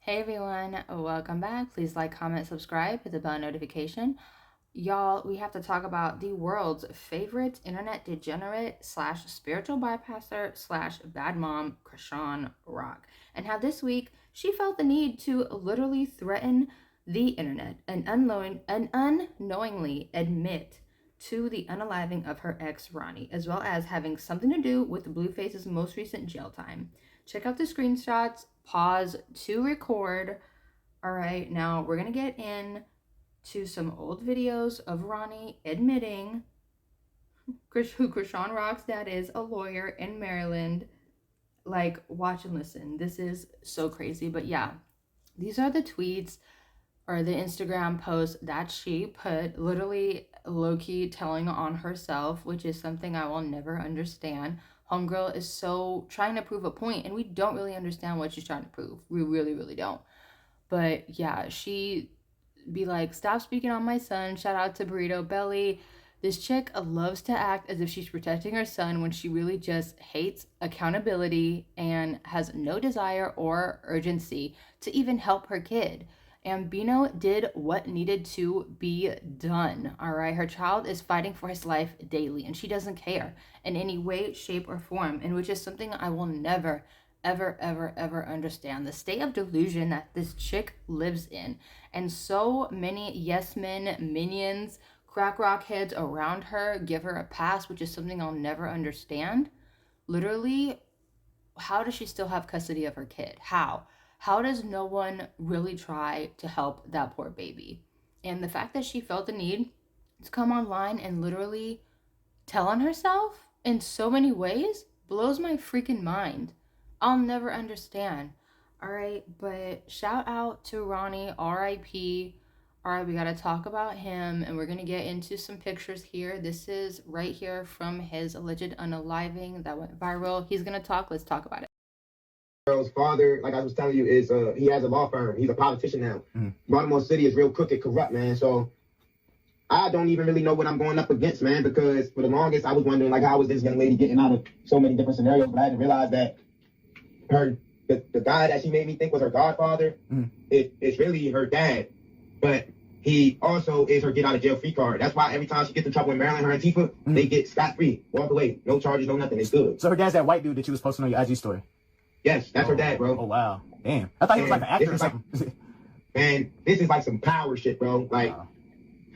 Hey everyone, welcome back. Please like, comment, subscribe, hit the bell notification. Y'all, we have to talk about the world's favorite internet degenerate slash spiritual bypasser slash bad mom, Chrisean Rock, and how this week she felt the need to literally threaten the internet and unknowingly admit to the unaliving of her ex Ronney, as well as having something to do with Blueface's most recent jail time. Check out the screenshots, pause to record. All right, now we're gonna get in to some old videos of Ronney admitting who Chrisean Rock's dad is, a lawyer in Maryland. Like, watch and listen. This is so crazy. But yeah, these are the tweets or the Instagram posts that she put, literally low-key telling on herself, which is something I will never understand. Homegirl is so trying to prove a point, and we don't really understand what she's trying to prove. We really, really don't. But yeah, she be like, stop speaking on my son. Shout out to Burrito Belly. This chick loves to act as if she's protecting her son when she really just hates accountability and has no desire or urgency to even help her kid. And Bino did what needed to be done, all right? Her child is fighting for his life daily, and she doesn't care in any way, shape, or form, and which is something I will never, ever understand. The state of delusion that this chick lives in. And so many yes men, minions, crack rock heads around her give her a pass, which is something I'll never understand. Literally, how does she still have custody of her kid? How does no one really try to help that poor baby? And the fact that she felt the need to come online and literally tell on herself in so many ways blows my freaking mind. I'll never understand. All right, but shout out to Ronney, RIP. All right, we got to talk about him, and we're going to get into some pictures here. This is right here from his alleged unaliving that went viral. He's going to talk. Let's talk about it. Girl's father, like I was telling you, is he has a law firm. He's a politician now. Baltimore City is real crooked, corrupt, man. So I don't even really know what I'm going up against, man, because for the longest I was wondering, like, how was this young lady getting out of so many different scenarios? But I didn't realize that the guy that she made me think was her godfather, it's really her dad. But he also is her get out of jail free card. That's why every time she gets in trouble in Maryland, her and Tifa, they get scot-free, walk away, no charges, no nothing. It's good. So her dad's that white dude that you was posting on your IG story? Yes, that's her dad, bro. Oh, wow. Damn. I thought he was like an actor or something. Man, this is like some power shit, bro. Like,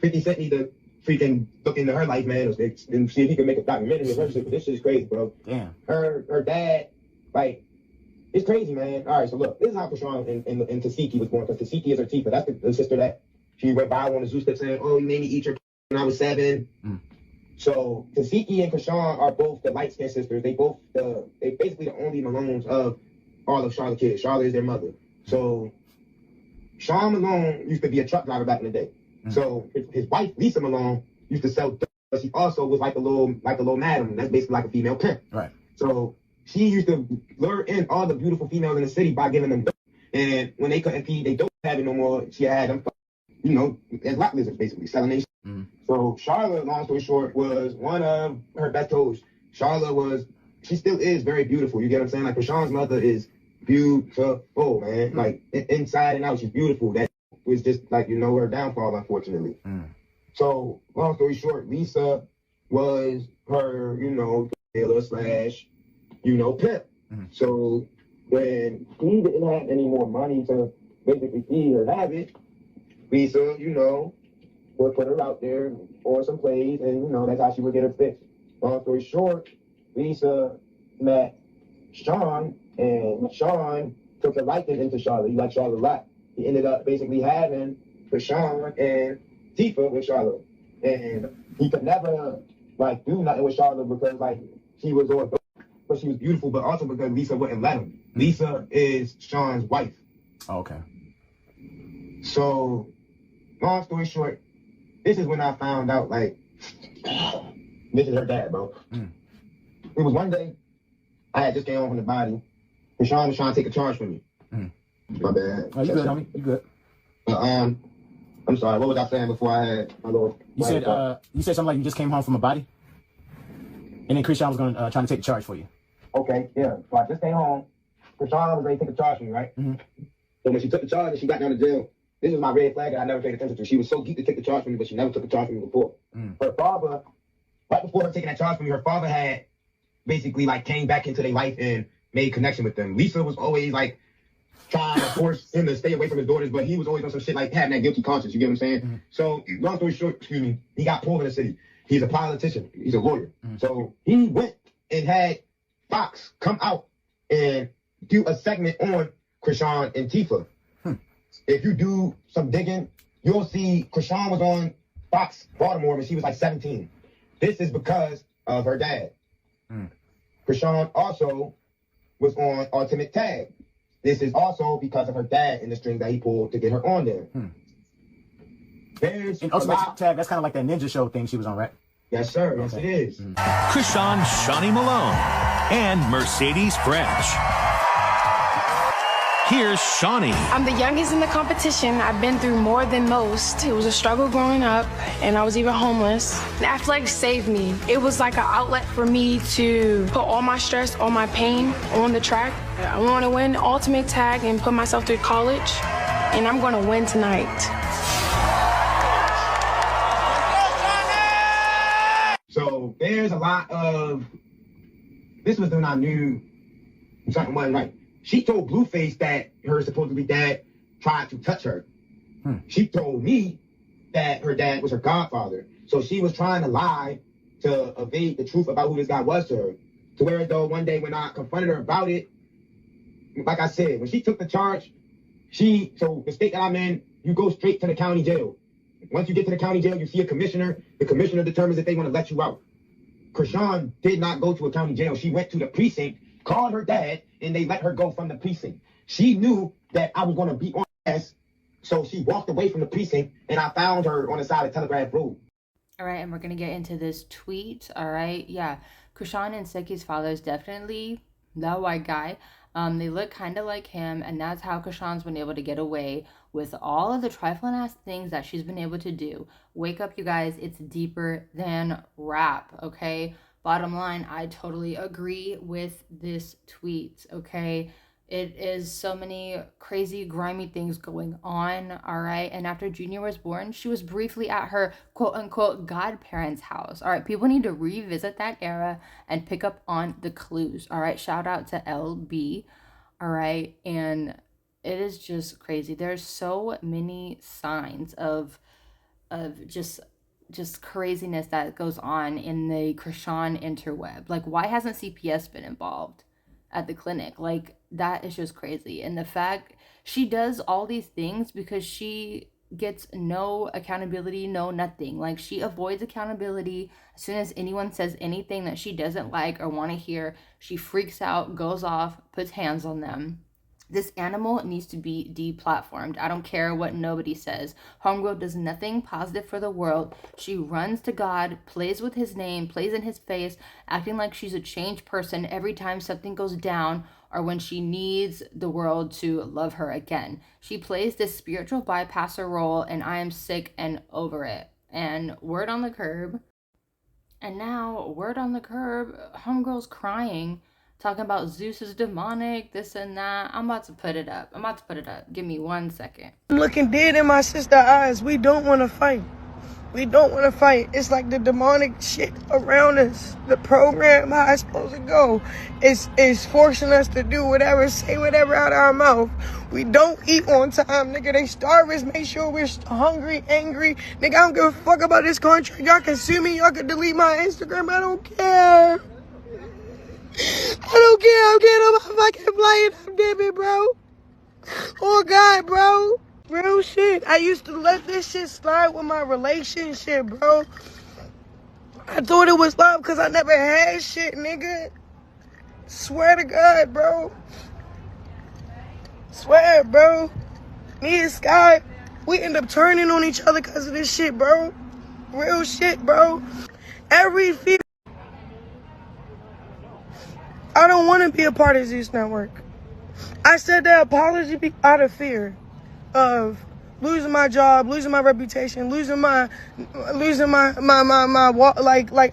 50 Cent need to freaking look into her life, man, and see if he can make a documentary of her shit. This shit is crazy, bro. Damn. Her dad, like, it's crazy, man. All right, so look, this is how Chrisean and Tasiki was born, because Tasiki is her Tifa. That's the sister that she went viral on the Zeus that saying, oh, you made me eat your when I was 7. So Tasiki and Chrisean are both the light-skinned sisters. They basically the only Malones of all of Charlotte's kids. Charlotte is their mother. So Sean Malone used to be a truck driver back in the day. So his wife, Lisa Malone, used to sell dope, but she also was like a little madam. That's basically like a female pimp. Right. So she used to lure in all the beautiful females in the city by giving them dope. And when they couldn't feed they dope habit no more, she had them, as lot lizards, basically, selling their So Charlotte, long story short, was one of her best hoes. Charlotte she still is very beautiful. You get what I'm saying? Like, Chrisean's mother is beautiful, man. Like, inside and out, she's beautiful. That was just, like, her downfall, unfortunately. So, long story short, Lisa was her, dealer slash, pimp. So, when he didn't have any more money to basically feed her habit, Lisa, would put her out there for some plays, and, that's how she would get her fixed. Long story short, Lisa met Sean, and Sean took a liking into Charlotte. He liked Charlotte a lot. He ended up basically having Chrisean and Tifa with Charlotte. And he could never, do nothing with Charlotte because, she was all but she was beautiful, but also because Lisa wouldn't let him. Lisa is Sean's wife. Oh, okay. So, long story short, this is when I found out, this is her dad, bro. It was one day, I had just came home from the body, and Sean was trying to take a charge from me. My bad. Oh, you good, homie? You good? I'm sorry, what was I saying before I had my little... You said something like you just came home from a body? And then Chrisean was going to try to take a charge for you. Okay, yeah. So I just came home. Chrisean was ready to take a charge from me, right? So when she took the charge and she got down to jail, this was my red flag that I never paid attention to. She was so geeked to take the charge from me, but she never took the charge from me before. Her father, right before her taking that charge from me, her father had basically like came back into their life and made connection with them. Lisa was always like trying to force him to stay away from his daughters, but he was always on some shit like having that guilty conscience. You get what I'm saying? So long story short, he got pulled in the city. He's a politician. He's a lawyer. So he went and had Fox come out and do a segment on Chrisean and Tifa. If you do some digging, you'll see Chrisean was on Fox Baltimore when she was like 17. This is because of her dad. Chrisean also was on Ultimate Tag. This is also because of her dad and the string that he pulled to get her on there. There's Ultimate Tag, that's kind of like that ninja show thing she was on, right? Yes, sir. Yes, it is. Chrisean Shawnee Malone and Mercedes French. Here's Shawnee. I'm the youngest in the competition. I've been through more than most. It was a struggle growing up, and I was even homeless. Athletics saved me. It was like an outlet for me to put all my stress, all my pain on the track. I want to win Ultimate Tag and put myself through college, and I'm going to win tonight. So there's a lot of, this was when I knew something wasn't right. She told Blueface that her supposedly dad tried to touch her. She told me that her dad was her godfather. So she was trying to lie to evade the truth about who this guy was to her. To where though one day when I confronted her about it, like I said, when she took the charge, so the state that I'm in, you go straight to the county jail. Once you get to the county jail, you see a commissioner. The commissioner determines if they want to let you out. Chrisean did not go to a county jail. She went to the precinct, called her dad, and they let her go from the precinct. She knew that I was going to be on ass, so she walked away from the precinct, and I found her on the side of Telegraph Road. All right, and we're going to get into this tweet, all right? Yeah, Chrisean and Seki's father is definitely the white guy. They look kind of like him, and that's how Chrisean's been able to get away with all of the trifling ass things that she's been able to do. Wake up, you guys. It's deeper than rap, okay? Bottom line, I totally agree with this tweet, okay? It is so many crazy, grimy things going on, all right? And after Junior was born, she was briefly at her quote-unquote godparents' house, all right? People need to revisit that era and pick up on the clues, all right? Shout out to LB, all right? And it is just crazy. There's so many signs of just craziness that goes on in the Chrisean interweb. Like, why hasn't CPS been involved at the clinic? Like, that is just crazy. And the fact she does all these things because she gets no accountability, no nothing. Like, she avoids accountability. As soon as anyone says anything that she doesn't like or want to hear, she freaks out, goes off, puts hands on them. This animal needs to be deplatformed. I don't care what nobody says. Homegirl does nothing positive for the world. She runs to God, plays with his name, plays in his face, acting like she's a changed person every time something goes down or when she needs the world to love her again. She plays this spiritual bypasser role, and I am sick and over it. And word on the curb. And now, word on the curb, homegirl's crying, talking about Zeus is demonic, this and that. I'm about to put it up. Give me 1 second. I'm looking dead in my sister's eyes. We don't want to fight. It's like the demonic shit around us. The program, how it's supposed to go, is forcing us to do whatever, say whatever out of our mouth. We don't eat on time, nigga. They starve us, make sure we're hungry, angry. Nigga, I don't give a fuck about this country. Y'all can sue me. Y'all can delete my Instagram. I don't care. I'm getting on my fucking flight. I'm dipping, bro. Oh, God, bro. Real shit. I used to let this shit slide with my relationship, bro. I thought it was love because I never had shit, nigga. Swear to God, bro. Swear, bro. Me and Sky, we end up turning on each other because of this shit, bro. Real shit, bro. Every female. I don't want to be a part of Zeus Network. I said that apology out of fear of losing my job, losing my reputation, losing my like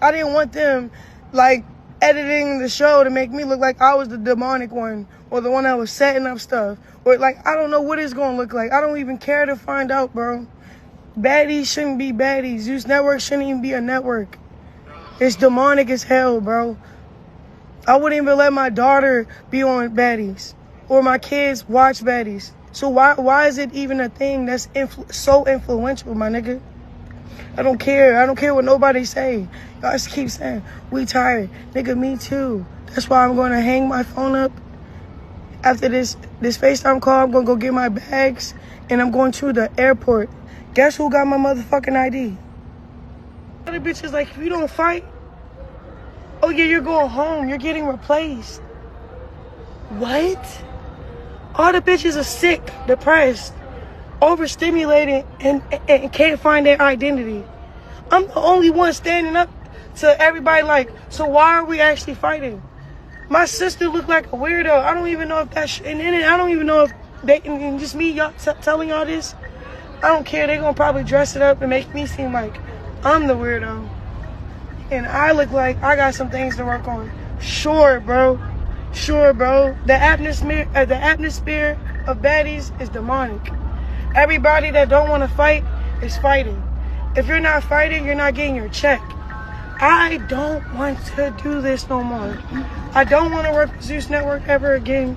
I didn't want them like editing the show to make me look like I was the demonic one or the one that was setting up stuff. Or like, I don't know what it's going to look like. I don't even care to find out, bro. Baddies shouldn't be baddies. Zeus Network shouldn't even be a network. It's demonic as hell, bro. I wouldn't even let my daughter be on baddies or my kids watch baddies. So why is it even a thing that's so influential, my nigga? I don't care. I don't care what nobody say. Y'all just keep saying, we tired. Nigga, me too. That's why I'm going to hang my phone up. After this FaceTime call, I'm going to go get my bags, and I'm going to the airport. Guess who got my motherfucking ID? Other bitches like, if you don't fight, oh yeah, you're going home. You're getting replaced. What? All the bitches are sick, depressed, overstimulated, and can't find their identity. I'm the only one standing up to everybody like, so why are we actually fighting? My sister looked like a weirdo. I don't even know if that's, and then I don't even know if they, and just me y'all telling y'all this, I don't care. They're going to probably dress it up and make me seem like I'm the weirdo. And I look like I got some things to work on. Sure, bro. Sure, bro. The atmosphere of baddies is demonic. Everybody that don't want to fight is fighting. If you're not fighting, you're not getting your check. I don't want to do this no more. I don't want to work with Zeus Network ever again.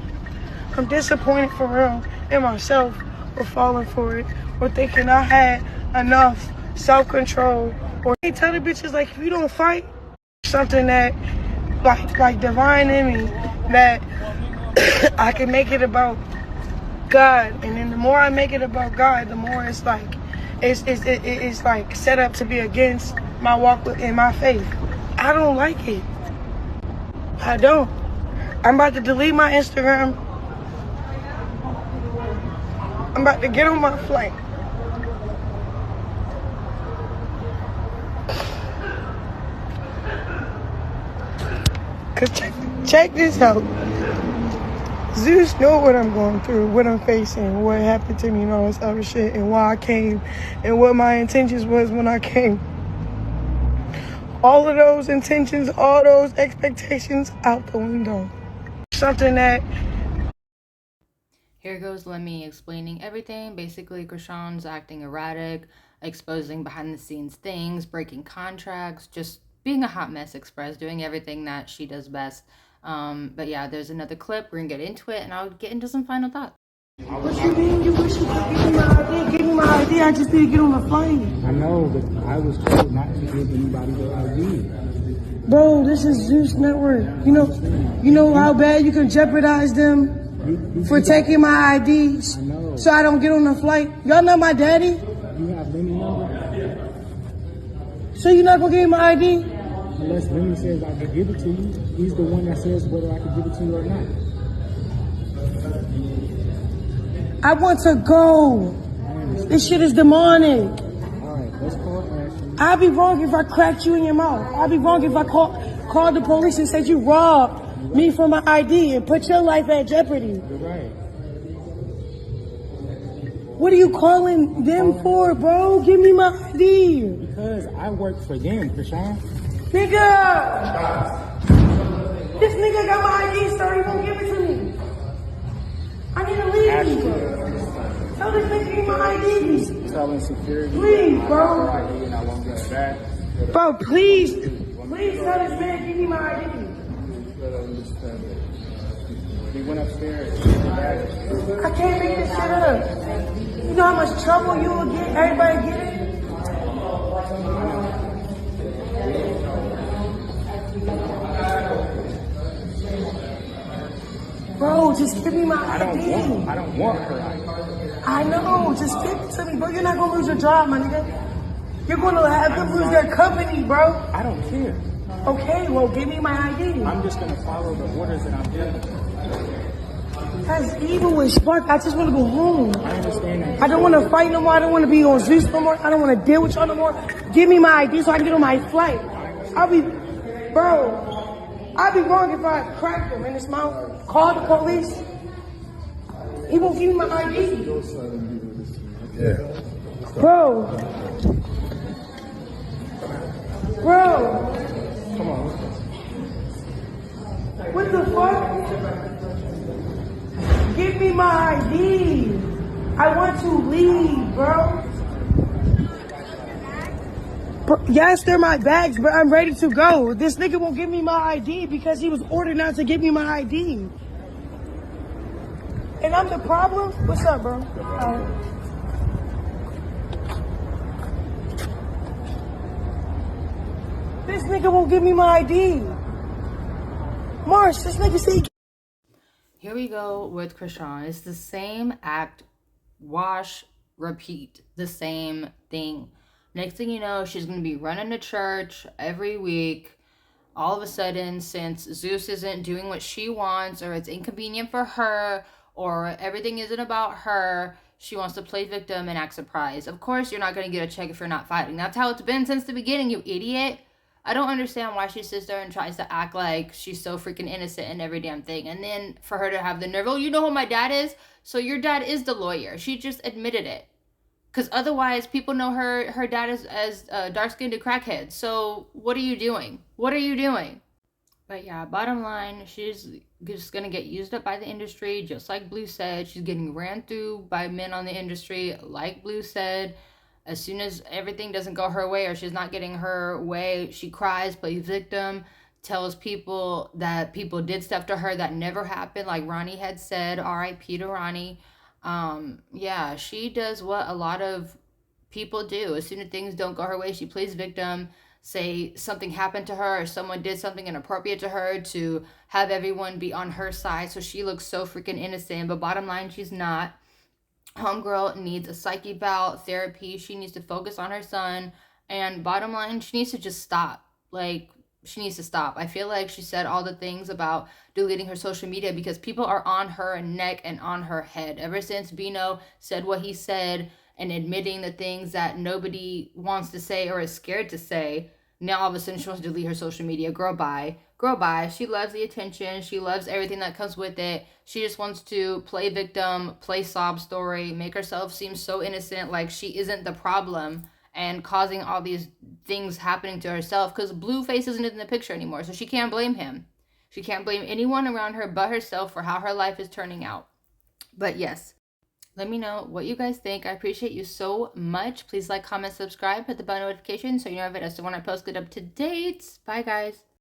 I'm disappointed for real in myself for falling for it or thinking I had enough self-control. Or they tell the bitches like, if you don't fight, something that like divine in me, that I can make it about God. And then the more I make it about God, the more it's like it's like set up to be against my walk in my faith. I don't like it. I don't. I'm about to delete my Instagram. I'm about to get on my flight. Cause check this out. Zeus know what I'm going through, what I'm facing, what happened to me and all this other shit, and why I came, and what my intentions was when I came. All of those intentions, all those expectations out the window. Something that... Here goes Lemmy explaining everything. Basically, Chrisean's acting erratic, exposing behind-the-scenes things, breaking contracts, just being a hot mess express, doing everything that she does best. But yeah, there's another clip. We're gonna get into it, and I'll get into some final thoughts. What you mean? You wish you could give me my ID? Give me my ID. I just need to get on the plane. I know, but I was told not to give anybody their ID. Bro, this is Zeus Network. You know how bad you can jeopardize them for taking my IDs so I don't get on the flight. Y'all know my daddy? You have Lenny number? So you're not gonna give me my ID? Unless Lenny says I can give it to you. He's the one that says whether I can give it to you or not. I want to go. This shit is demonic. Alright, let's call Ashley. I'd be wrong if I cracked you in your mouth. I'd be wrong if I called the police and said you robbed me for my ID and put your life at jeopardy. You're right. What are you calling them for, bro? Give me my ID. Because I work for them, Chrisean. Nigga! This nigga got my ID, sir. He won't give it to me. I need to leave. Tell this nigga to give my ID. Telling security. Please, bro. ID and I won't get it back. Bro, please. Please tell this man give me my ID. He went upstairs. I can't make this shit up. You know how much trouble you will get? Everybody get it? Bro, just give me my ID. I don't want her ID. I know, just give it to me, bro. You're not gonna lose your job, my nigga. You're gonna have them lose their company, bro. I don't care. Okay, well, give me my ID. I'm just gonna follow the orders that I'm getting. That's evil with Spark. I just want to go home. I understand that. I don't want to fight no more. I don't want to be on Zeus no more. I don't want to deal with y'all no more. Give me my ID so I can get on my flight. I'd be wrong if I cracked him in his mouth, called the police. He won't give me my ID. Yeah. Bro. Come on. What the fuck? Give me my ID. I want to leave, bro. Yes, they're my bags, but I'm ready to go. This nigga won't give me my ID because he was ordered not to give me my ID. And I'm the problem? What's up, bro? This nigga won't give me my ID. Marsh, this nigga say... Here we go with Chrisean. It's the same act, wash, repeat, the same thing. Next thing you know, she's going to be running to church every week. All of a sudden, since Zeus isn't doing what she wants, or it's inconvenient for her, or everything isn't about her, she wants to play victim and act surprised. Of course, you're not going to get a check if you're not fighting. That's how it's been since the beginning, you idiot. I don't understand why she sits there and tries to act like she's so freaking innocent in every damn thing. And then for her to have the nerve, oh, you know who my dad is? So your dad is the lawyer. She just admitted it. Because otherwise, people know her dad is as dark-skinned crackhead. So what are you doing? What are you doing? But yeah, bottom line, she's just going to get used up by the industry, just like Blue said. She's getting ran through by men on the industry, like Blue said. As soon as everything doesn't go her way or she's not getting her way, she cries, plays victim, tells people that people did stuff to her that never happened, like Ronney had said, R.I.P. to Ronney. Yeah, she does what a lot of people do. As soon as things don't go her way, she plays victim, say something happened to her or someone did something inappropriate to her to have everyone be on her side so she looks so freaking innocent. But bottom line, she's not. Homegirl needs a psyche bout, therapy. She needs to focus on her son. And bottom line, she needs to just stop. Like, she needs to stop. I feel like she said all the things about deleting her social media because people are on her neck and on her head. Ever since Bino said what he said and admitting the things that nobody wants to say or is scared to say, now all of a sudden she wants to delete her social media. Girl, bye. Girl, bye. She loves the attention. She loves everything that comes with it. She just wants to play victim, play sob story, make herself seem so innocent, like she isn't the problem and causing all these things happening to herself because Blueface isn't in the picture anymore, so she can't blame him. She can't blame anyone around her but herself for how her life is turning out. But yes, let me know what you guys think. I appreciate you so much. Please like, comment, subscribe, hit the bell notification so you know if it is the one I posted up to date. Bye, guys.